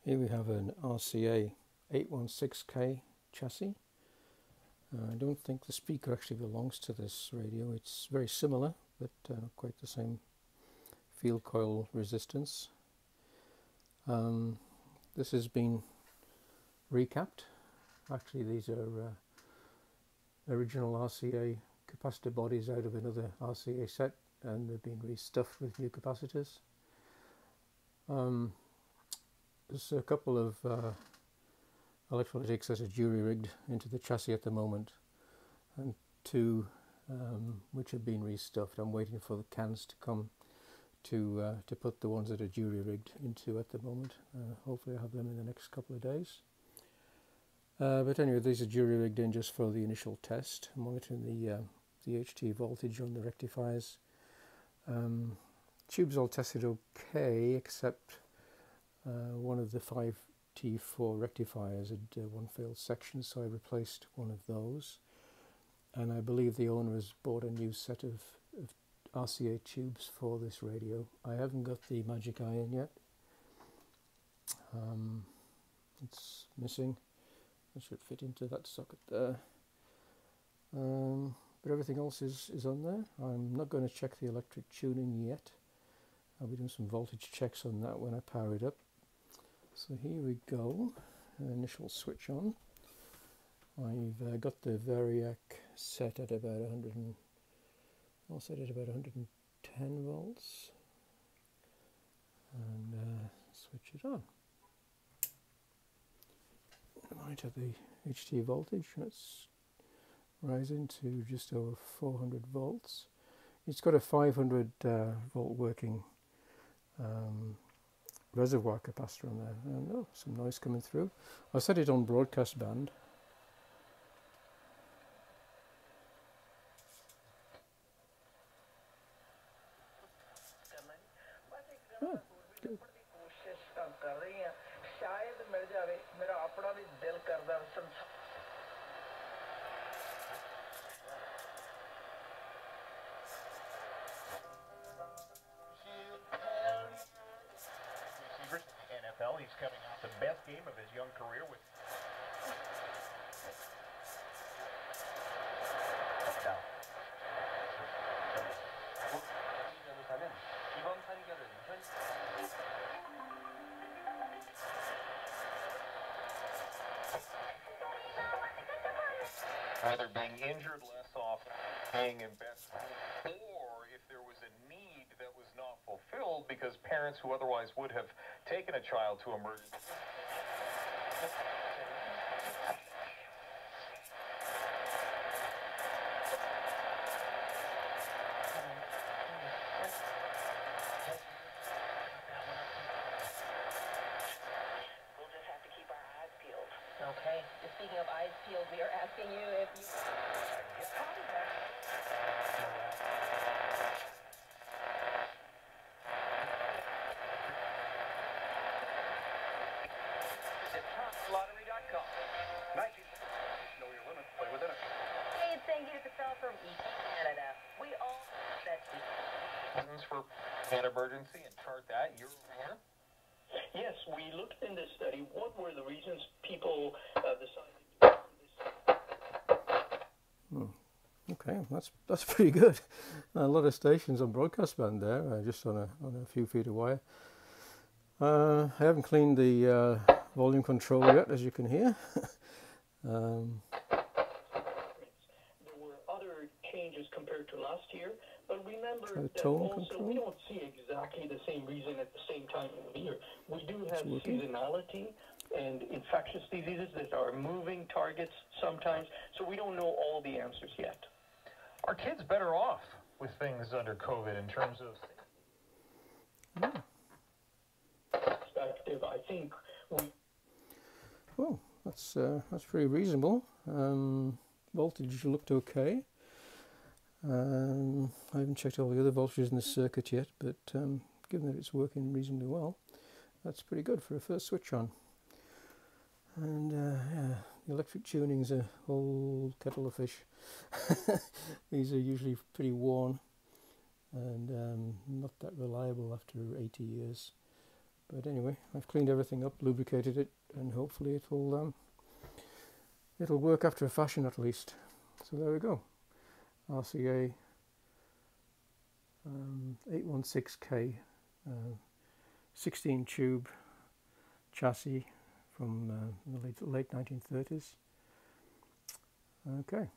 Here we have an RCA 816K chassis. I don't think the speaker actually belongs to this radio. It's very similar, but not quite the same field coil resistance. This has been recapped. Actually, these are original RCA capacitor bodies out of another RCA set, and they've been restuffed with new capacitors. There's a couple of electrolytics that are jury-rigged into the chassis at the moment, and two which have been restuffed. I'm waiting for the cans to come to put the ones that are jury-rigged into at the moment. Hopefully I'll have them in the next couple of days. But anyway, these are jury-rigged in just for the initial test, monitoring the HT voltage on the rectifiers. Tubes all tested okay, except one of the 5T4 rectifiers had one failed section, so I replaced one of those. And I believe the owner has bought a new set of RCA tubes for this radio. I haven't got the magic iron yet. It's missing. It should fit into that socket there. But everything else is on there. I'm not going to check the electric tuning yet. I'll be doing some voltage checks on that when I power it up. So here we go, initial switch on. I've got the Variac set at about 110 volts, and switch it on. Monitor the HT voltage. Let's rise into just over 400 volts. It's got a 500 volt working reservoir capacitor on there, and oh, some noise coming through. I set it on broadcast band. Oh, good. He's coming off the best game of his young career with either being injured less often, being in bed, or if there was a need that was not fulfilled because parents who otherwise would have taken a child to emergency. We'll just have to keep our eyes peeled. Okay. Speaking of eyes peeled, we are asking you if you... Lottery.com. 19. Know your limit. Play within it. Hey, thank you to the fellow from East Canada. We all that's for an emergency and chart that. You're aware? Yes, we looked in this study. What were the reasons people decided to do this? Okay, that's pretty good. A lot of stations on broadcast band there, just on a few feet of wire. I haven't cleaned the volume control yet, as you can hear. There were other changes compared to last year, but remember that also we don't see exactly the same reason at the same time of the year. We do have seasonality and infectious diseases that are moving targets sometimes, so we don't know all the answers yet. Are kids better off with things under COVID in terms of... Perspective, I think we... Well, that's pretty reasonable. Voltage looked okay. I haven't checked all the other voltages in the circuit yet, but given that it's working reasonably well, that's pretty good for a first switch on. And yeah, the electric tuning's a whole kettle of fish. These are usually pretty worn and not that reliable after 80 years. But anyway, I've cleaned everything up, lubricated it, and hopefully it'll work after a fashion at least. So there we go. RCA 816K 16 tube chassis from the late 1930s. Okay.